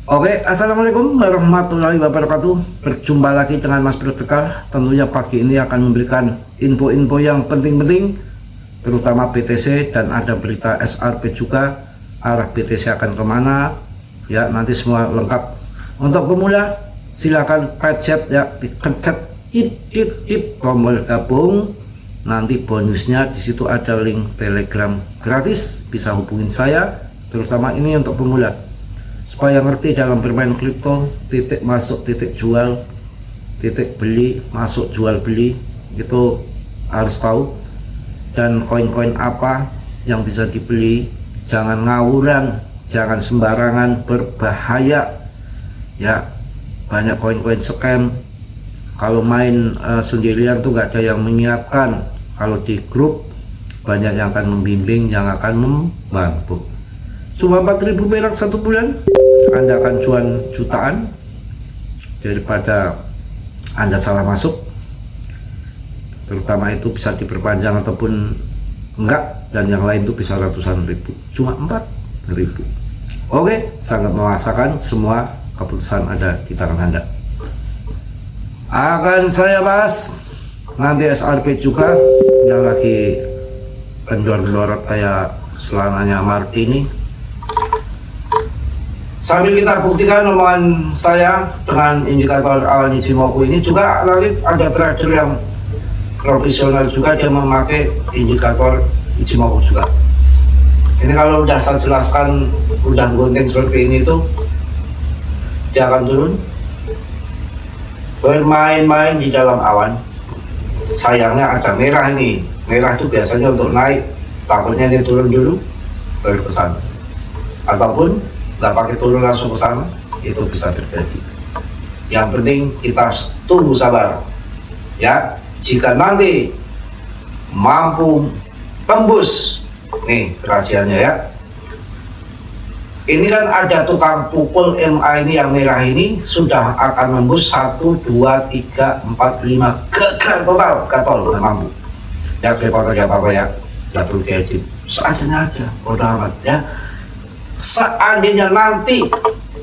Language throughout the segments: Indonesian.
Oke, assalamualaikum warahmatullahi wabarakatuh. Berjumpa lagi dengan Mas Bro Tegar. Tentunya pagi ini akan memberikan info-info yang penting-penting, terutama BTC, dan ada berita SRP juga. Arah BTC akan kemana? Ya, nanti semua lengkap. Untuk pemula, silakan pencet ya, dikencet tit tombol gabung. Nanti bonusnya di situ ada link Telegram gratis. Bisa hubungin saya, terutama ini untuk pemula. Supaya ngerti dalam bermain kripto, titik masuk, titik jual, titik beli, masuk, jual, beli, itu harus tahu. Dan koin-koin apa yang bisa dibeli, jangan ngawuran, jangan sembarangan, berbahaya ya. Banyak koin-koin scam. Kalau main sendirian tuh gak ada yang mengingatkan. Kalau di grup banyak yang akan membimbing, yang akan membantu. Cuma 4.000 perak satu bulan, Anda akan cuan jutaan daripada Anda salah masuk. Terutama itu bisa diperpanjang ataupun enggak, dan yang lain itu bisa ratusan ribu. Cuma 4.000. Oke, sangat memaksakan. Semua keputusan ada di tangan Anda. Akan saya bahas nanti SRP juga yang lagi kendor-kendor kayak selananya Martini. Sambil kita buktikan omongan saya dengan indikator awal Ichimoku ini, juga nanti ada trader yang profesional juga, dia memakai indikator Ichimoku juga. Ini kalau udah saya jelaskan, udah gunting seperti ini tuh, dia akan turun bermain-main di dalam awan. Sayangnya ada merah ini. Merah itu biasanya untuk naik, takutnya dia turun dulu baru ke sana, ataupun nggak pakai turun langsung ke sana, itu bisa terjadi. Yang penting kita tunggu sabar ya. Jika nanti mampu tembus, nih rahasianya ya, ini kan ada tukang pukul MA ini yang merah ini sudah akan nembus 1, 2, 3, 4, 5 gagal total, gagal nggak mampu ya. Repot aja apa ya, nggak perlu diedit, seadanya aja, bodo amat ya. Seandainya nanti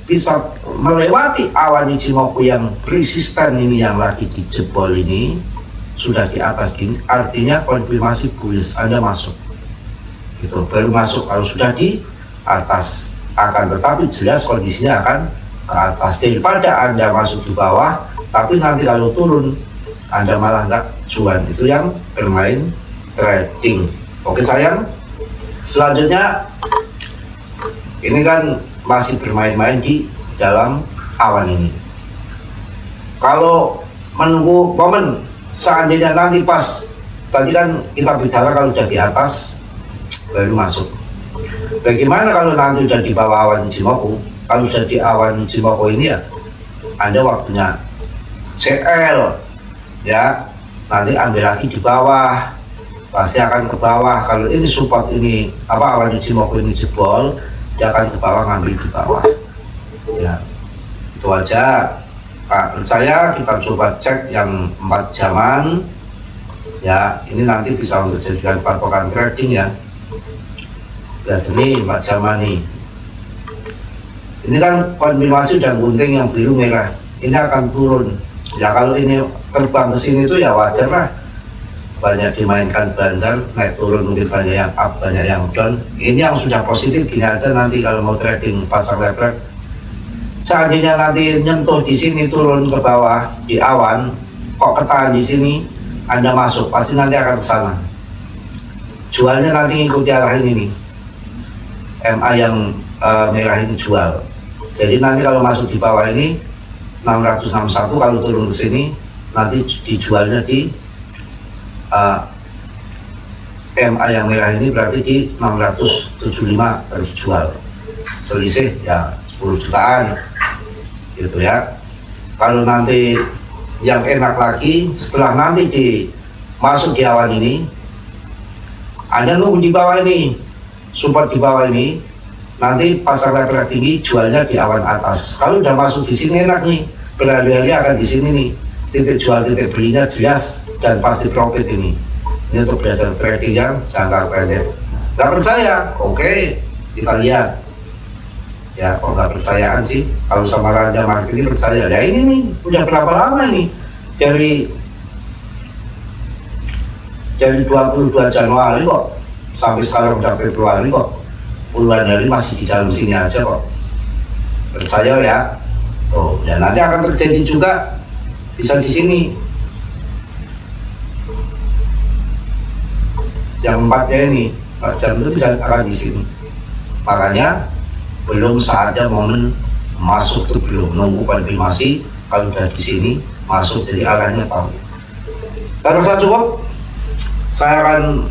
bisa melewati awan Ichimoku yang resisten ini, yang lagi dijebol ini, sudah di atas ini, artinya konfirmasi bullish Anda masuk. Itu baru masuk kalau sudah di atas. Akan tetapi jelas kondisinya akan ke atas daripada Anda masuk di bawah, tapi nanti kalau turun Anda malah nggak cuan. Itu yang bermain trading. Oke sayang, selanjutnya ini kan masih bermain-main di dalam awan ini. Kalau menunggu momen, seandainya nanti pas, tadi kan kita bicara kalau udah di atas baru masuk. Bagaimana kalau nanti udah di bawah awan Ichimoku? Kalau sudah di awan Ichimoku ini ya, Anda waktunya CL ya. Nanti ambil lagi di bawah, pasti akan ke bawah. Kalau ini support ini apa, awan Ichimoku ini jebol, dia akan ke bawah, ngambil di bawah ya. Itu aja Pak. Saya kita coba cek yang 4 jaman ya. Ini nanti bisa untuk jadikan patokan trading ya. Ya sini 4 jaman nih. Ini kan konfirmasi dan gunting yang biru merah, ini akan turun ya. Kalau ini terbang ke sini tuh ya wajar lah, banyak dimainkan bandar, naik turun mungkin banyak yang up, banyak yang down. Ini yang sudah positif gini aja. Nanti kalau mau trading pasang levrek, seandainya nanti nyentuh di sini turun ke bawah di awan, kok ketahan di sini, Anda masuk, pasti nanti akan ke sana. Jualnya nanti ngikuti arah ini nih, MA yang merah ini jual. Jadi nanti kalau masuk di bawah ini 661, kalau turun ke sini nanti dijualnya di MA yang merah ini, berarti di 675 harus jual, selisih ya 10 jutaan gitu ya. Kalau nanti yang enak lagi, setelah nanti masuk di awan ini, Anda nunggu di bawah ini, support di bawah ini, nanti pasar level tinggi, jualnya di awan atas. Kalau udah masuk di sini enak nih, berhari-hari akan di sini nih, titik jual titik belinya jelas dan pasti profit ini. Ini untuk belajar trading yang jangka pendek. Nggak percaya? Oke, kita lihat Ya kok nggak percayaan sih, kalau sama Raja Martin ini percaya. Ya ini nih udah berapa lama nih dari 22 Januari kok sampai sekarang udah Februari kok, puluhan hari masih di dalam sini aja kok. Percaya ya. Oh, dan nanti akan terjadi juga bisa di sini. Yang 4 ya ini, 4 jam itu bisa akan di sini. Makanya belum saatnya momen masuk tuh, belum nunggu konfirmasi. Kalau udah di sini masuk jadi arahnya tahu. Saya rasa cukup. Saya akan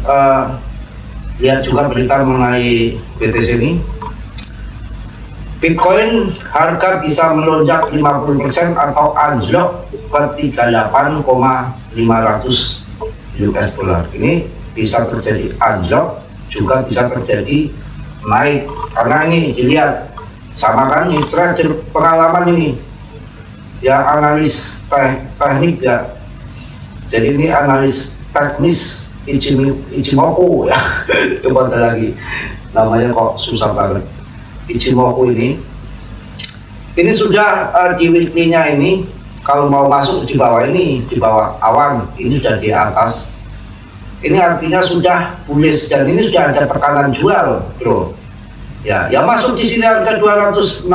lihat juga berita mengenai BTC ini. Bitcoin harga bisa melonjak 50% atau anjlok ke 38,500 US dollar. Ini bisa terjadi anjlok, juga bisa terjadi naik. Karena ini dilihat sama kan ini trader pengalaman ini ya, analis teknik ya. Jadi ini analis teknis Ichimoku ya. Coba lagi namanya kok susah banget. Ichimoku ini sudah di weekly-nya ini, kalau mau masuk di bawah ini, di bawah awan ini sudah di atas. Ini artinya sudah bullish dan ini sudah ada tekanan jual, bro. Ya, yang masuk di sini harga 260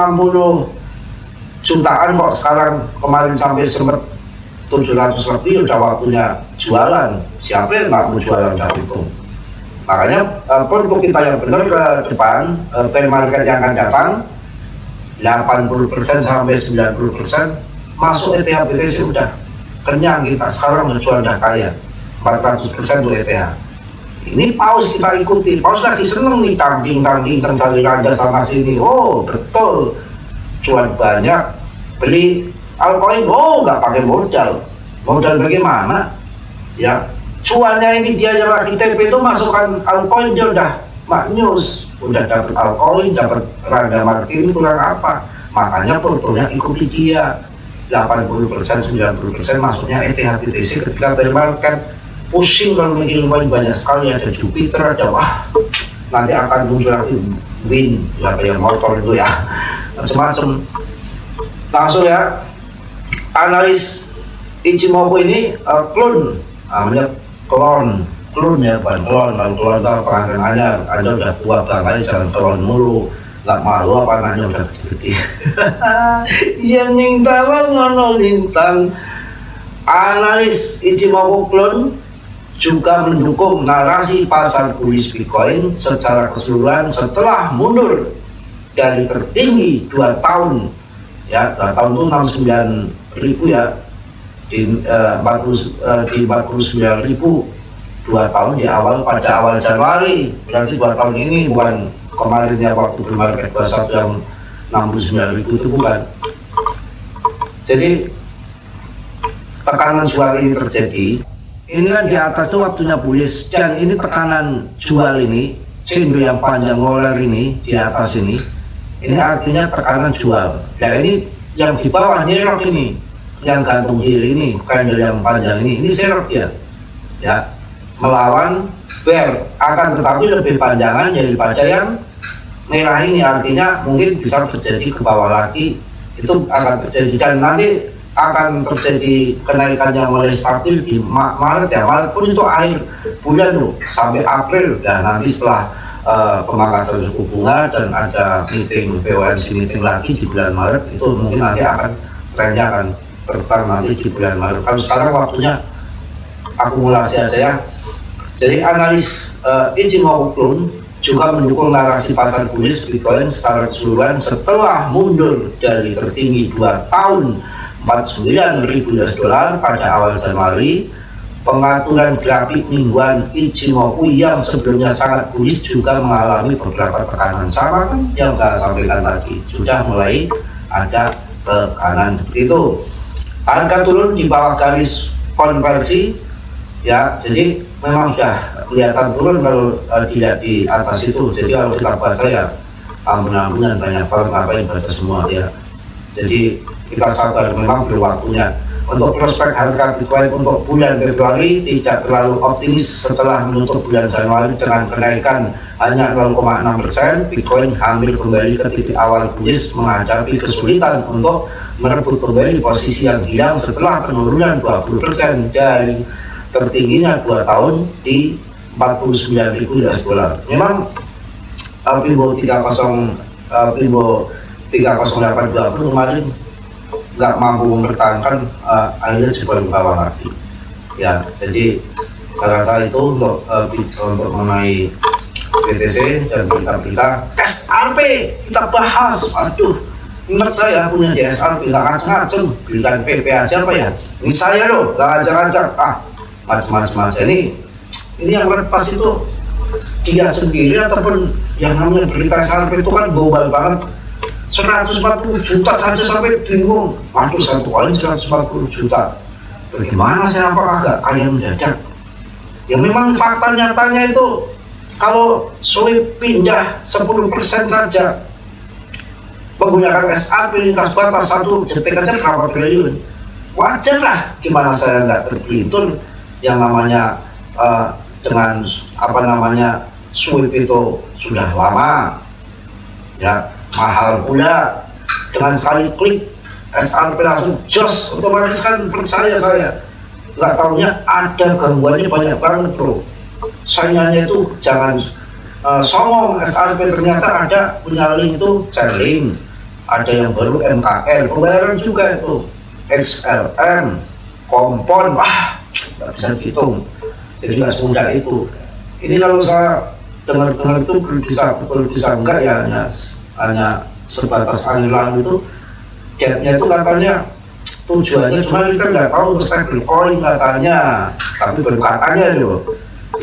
jutaan kok sekarang, kemarin sampai sempat 700 lebih, udah waktunya jualan. Siapa yang nggak mau jualan dari itu? Makanya untuk kita yang benar ke depan, bear market yang akan datang 80% sampai 90% masuk ETH BTC udah kenyang kita. Sekarang udah udah kaya 400% tuh ETH. Ini paus kita ikuti, paus lagi seneng nih, tanding cari raja sama sini. Oh betul, cuan banyak, beli altcoin, oh nggak pakai modal bagaimana? Ya, cuannya ini dia yang lagi TP itu masukkan altcoin, dia udah maknyus, udah dapat altcoin, dapat Raja Martin, kurang apa? Makanya portonya ikuti dia, 80%, 90% masuknya ETH BTC ketika bear market. Pusing kalau mikir paling banyak sekali, ada Jupiter, ada wah nanti akan muncul lagi win, ya kayak motor itu ya, macam-macam. Langsung ya, analis Ichimoku ini clone, namanya clone ya, bukan clone. Kalau clone itu perangkat anyar, Anda udah tua banget, jangan clone mulu, nggak malu apa namanya udah gede-gede. Yang ningtawang ngono lintang. Analis Ichimoku clone juga mendukung narasi pasar bullish Bitcoin secara keseluruhan setelah mundur dari tertinggi 2 tahun ya, 2 tahun itu 69.000 ya, di 49.000 2 tahun pada awal Januari. Berarti 2 tahun ini bukan kemarin ya, waktu market 21 yang 69.000 itu bukan. Jadi tekanan jual ini terjadi. Ini kan di atas tuh waktunya bullish, dan ini tekanan jual ini, candle yang panjang ngoler ini di atas ini artinya tekanan jual. Ya ini yang di bawah nyerok ini, yang gantung diri ini, candle yang panjang ini serok dia. Ya, melawan bear, akan tetapi lebih panjangan daripada yang merah ini, artinya mungkin bisa terjadi ke bawah lagi, itu akan terjadi, dan nanti akan terjadi kenaikan yang mulai stabil di Maret ya, walaupun itu akhir bulan loh, sampai April. Dan nanti setelah pemangkasan suku bunga dan ada meeting FOMC meeting lagi di bulan Maret, itu mungkin nanti akan trennya akan terbang nanti di bulan Maret. Kalau sekarang waktunya akumulasi aja ya. Jadi analis Ichimoku juga mendukung narasi pasar bullish Bitcoin secara keseluruhan setelah mundur dari tertinggi 2 tahun 49.000 US dollar pada awal Januari. Pengaturan grafik mingguan Ichimoku yang sebelumnya sangat bullish juga mengalami beberapa tekanan, sama kan yang saya sampaikan tadi, sudah mulai ada tekanan seperti itu. Harga turun di bawah garis konversi ya, jadi memang sudah kelihatan turun kalau dilihat di atas itu. Jadi kalau kita baca ya ambun-ambungan, banyak banget apa yang baca semua ya. Jadi kita sabar, memang berwaktunya. Untuk prospek harga Bitcoin untuk bulan Februari tidak terlalu optimis setelah menutup bulan Januari dengan kenaikan hanya 0,6%. Bitcoin hampir kembali ke titik awal bullish menghadapi kesulitan untuk merebut kembali posisi yang hilang setelah penurunan 20% dari tertingginya 2 tahun di 49.000 US dollar. Memang Pibo 30820 kemarin nggak mampu mempertahankan, akhirnya juga bawah lagi ya. Jadi saya rasa itu untuk mengenai BTC dan berita-berita SRP kita bahas. Aduh, ingat saya punya di SRP nggak ngacak-ngacak, belikan PP aja apa ya, ini saya loh nggak ngacak-ngacak, macam-macam aja. Ini yang lepas itu dia sendiri ataupun yang namanya berita SRP itu kan global banget. 140 juta saja sampai bingung. Waduh, satu kali 140 juta. Bagaimana saya apakah agak kaya mendadak? Ya memang fakta nyatanya itu kalau sweep pindah 10% saja menggunakan SRP lintas batas 1 detik aja berapa triliun. Wajar lah, gimana saya nggak terpelintur yang namanya dengan sweep itu sudah lama ya. Mahal pula, dengan sekali klik SRP langsung jos, otomatis kan percaya saya. Nggak tahunya ada gangguannya banyak banget bro. Saingannya itu jangan songong. SRP ternyata ada punya link itu Chainlink, ada yang baru MKL, pembayaran juga itu XLM, Kompon, nggak bisa dihitung. Jadi nggak semudah itu. Ini kalau saya dengar-dengar itu betul bisa enggak ya, hanya sebatas angin lalu itu. Gapnya itu katanya tujuannya cuma kita nggak tahu untuk stablecoin katanya, tapi baru katanya loh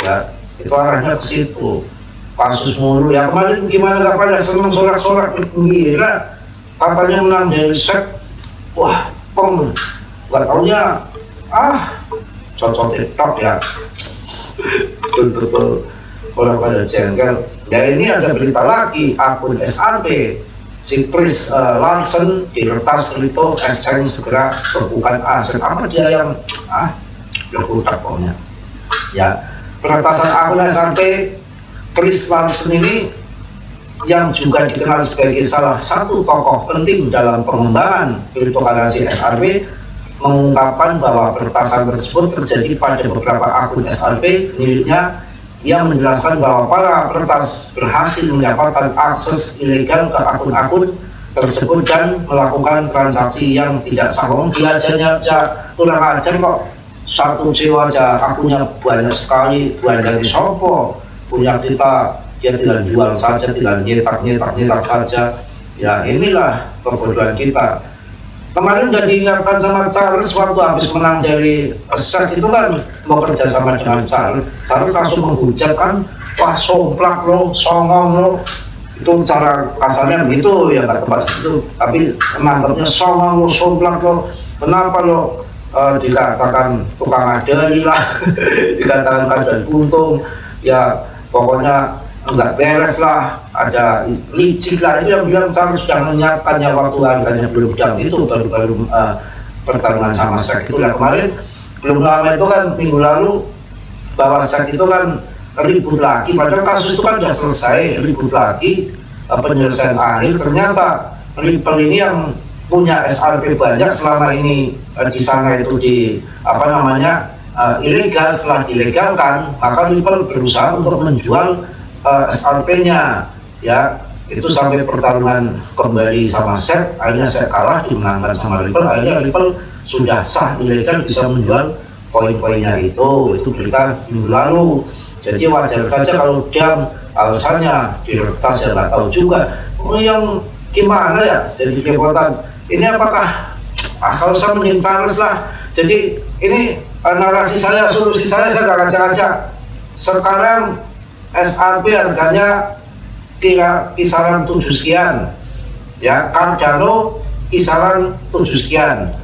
ya, itu arahnya ke situ. Kasus mulu ya kemarin gimana, katanya seneng sorak-sorak gila, katanya menang dari set, wah pong, nggak taunya cocok TikTok ya. Betul-betul orang pada jengkel. Dan ini ada berita lagi, akun SRP si Chris Larsen diretas kripto exchange segera berbukan aset. Apa dia yang berkutak pokoknya ya. Peretasan akun SRP Chris Larsen ini yang juga dikenal sebagai salah satu tokoh penting dalam pengembangan cryptocurrency SRP mengungkapkan bahwa peretasan tersebut terjadi pada beberapa akun SRP miliknya, yang menjelaskan bahwa para peretas berhasil mendapatkan akses ilegal ke akun-akun tersebut dan melakukan transaksi yang tidak sah. Dia aja kurang ajar kok, satu jiwa aja akunnya banyak sekali, bukan dari sopo punya kita, dia tinggal jual saja, tinggal nyetak saja ya. Inilah kebodohan kita. Kemarin udah diingatkan sama Charles waktu habis menang dari SEC itu kan, mau kerja sama dengan Charles langsung menghujat kan, wah somplak lo, songong lo, itu cara kasarnya begitu ya, nggak tepat itu, tapi menanggapnya songong lo, somplak lo, kenapa lo dikatakan tukang adali lah, dikatakan kadal buntung ya, pokoknya enggak beres lah, ada licik lah. Itu yang bilang Charles sudah menyatakannya waktu harganya belum down, itu baru pertarungan sama SEC itu lah kemarin. Belum lama itu kan minggu lalu bahwa SEC itu kan ribut lagi, padahal kasus itu kan sudah selesai, ribut lagi penyelesaian akhir. Ternyata Ripple ini yang punya SRP banyak selama ini di sana itu ilegal. Setelah dilegalkan maka Ripple berusaha untuk menjual SRP-nya ya, itu sampai pertarungan kembali sama SEC, akhirnya SEC kalah, dimenangkan sama Ripple, akhirnya Ripple sudah sah ilegal bisa menjual koin-koinnya itu berita minggu lalu. Jadi wajar saja kalau diam, alasannya diretas ya nggak tahu juga. Yang gimana ya, jadi kepotan ini apakah kalau saya mending Charles lah. Jadi ini narasi saya, solusi saya nggak ngacak-ngacak. Sekarang SRP harganya kisaran 7 sekian ya, Cardano kisaran 7 sekian.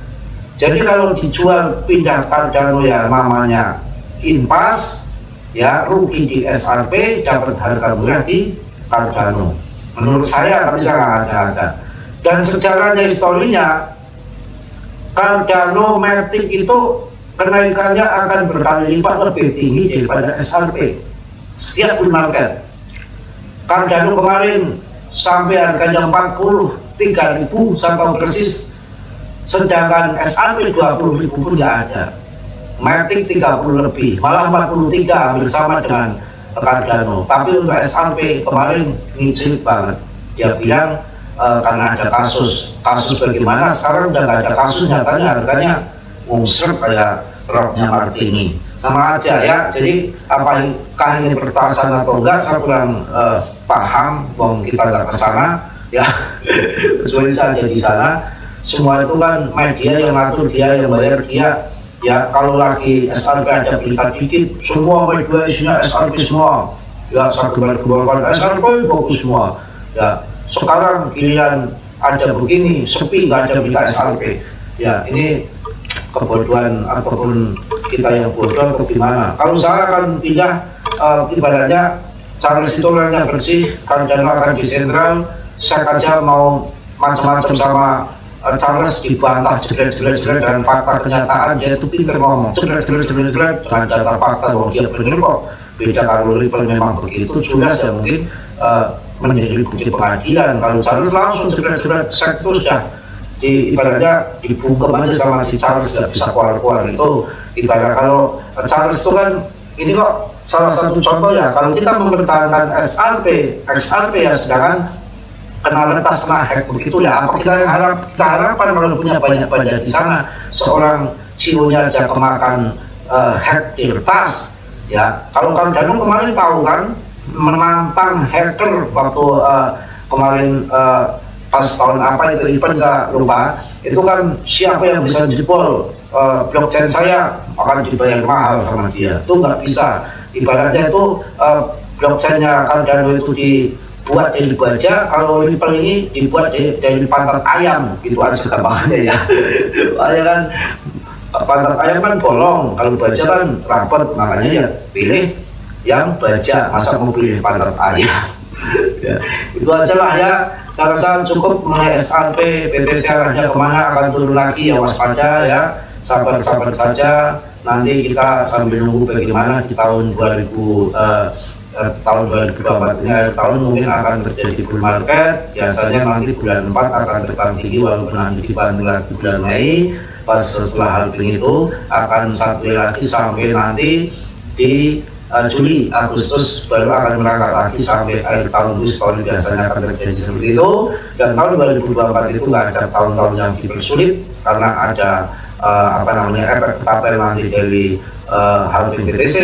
Jadi kalau dijual pindah Cardano ya namanya impas ya, rugi di SRP, dapat harga murah di Cardano menurut saya, tapi saya nggak ngacak-ngacak. Dan sejarahnya, historinya Cardano Matic itu kenaikannya akan berkali lipat lebih tinggi daripada SRP setiap bull market. Cardano kemarin sampai harganya 43.000 sampai persis, sedangkan SRP 20.000 pun tidak ada. Matic 30 lebih, malah 43 hampir sama dengan Cardano. Tapi untuk SRP kemarin ngicil banget. Dia bilang karena ada kasus bagaimana, sekarang udah nggak ada kasus, nyatanya harganya ngungsrep kayak roknya Martini. Sama aja ya, jadi apakah ini pertasan atau enggak, saya kurang paham, kita nggak ke sana ya. Kecuali saja di sana, semua itu kan media yang ngatur, dia yang bayar dia. Ya kalau lagi SRP ada berita dikit, semua media isinya SRP semua. Ya saya gemar-gemarkan SRP bagus semua. Ya sekarang giliran ada begini, sepi nggak ada berita SRP. Ya ini kebodohan ataupun kita yang bodoh atau gimana. Kalau saya akan pindah, ibaratnya Charles itu orangnya bersih, Cardano akan di sentral, saya aja mau macam-macam sama Charles dibantah jelek dan fakta kenyataan dia itu pintar ngomong jelek dan data fakta bahwa dia benar kok. Beda kalau Ripple memang begitu jelas ya, mungkin menjadi bukti pengadilan. Kalau Charles langsung jelek sek terus dah, ibaratnya dibungkam aja sama si Charles, tidak bisa keluar itu. Ibarat kalau Charles itu kan ini kok salah satu contoh ya, kalau kita mempertahankan XRP ya, sedangkan kena retas, kena hack begitu ya, apa kita harapkan kalau punya banyak di sana, seorang CEO-nya aja kemakan hack di retas ya. Kalau Cardano kemarin tahu kan, menantang hacker waktu kemarin pas tahun apa itu event saya lupa, itu kan siapa yang bisa jebol blockchain saya akan dibayar mahal sama dia. Itu nggak bisa, ibaratnya itu blockchainnya Cardano itu dibuat dari baja, kalau Ripple ini dibuat dari pantat ayam, gitu aja gampangannya ya. Soalnya kan pantat ayam kan bolong, kalau baja kan rapet, makanya ya pilih yang baja, masa mau pilih pantat ayam. Ya, itu aja lah ya. Saya rasa cukup mengenai SRP, BTC arahnya kemana akan turun lagi ya, waspada ya, sabar saja. Nanti kita sambil nunggu bagaimana di tahun 2024 ini, akhir tahun mungkin akan terjadi bull market. Biasanya nanti bulan 4 akan terbang tinggi, walaupun nanti dibantu lagi bulan Mei. Pas setelah halving itu akan satu lagi sampai nanti di Juli, Agustus baru akan merangkak lagi sampai akhir tahun. Tahun biasanya akan terjadi seperti itu. Dan tahun 2024 itu nggak ada tahun-tahun yang dipersulit karena ada efek tapel nanti dari halving BTC,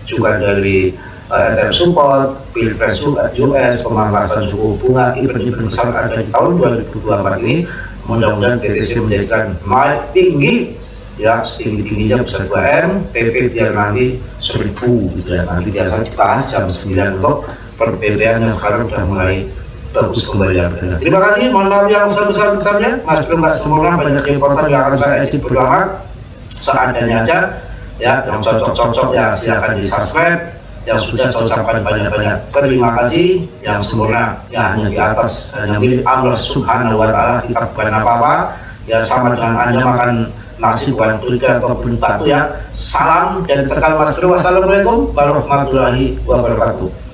juga dari ETF support, pilpres US, pemangkasan suku bunga, event-event besar ada di tahun 2024 ini. Mudah-mudahan BTC menjadikan naik tinggi ya, setinggi-tingginya bisa 2M, PP biar nanti 1000 gitu ya. Nanti biasa dibahas jam 9 untuk per PP-nya sekarang sudah mulai bagus kembali harganya. Terima kasih, mohon maaf yang sebesar-besarnya, Mas belum nggak sempurna, banyak reporter yang akan saya edit berdua seadanya aja ya. Yang cocok-cocok ya silakan di subscribe, yang sudah saya ucapkan banyak-banyak terima kasih. Yang sempurna ya hanya di atas, hanya milik Allah Subhanahu wa Ta'ala, kita bukan apa-apa ya, sama dengan Anda makan nasi bukan kuliah ataupun batu ya. Salam dari Tegal Mas Bro, wassalamualaikum warahmatullahi wabarakatuh.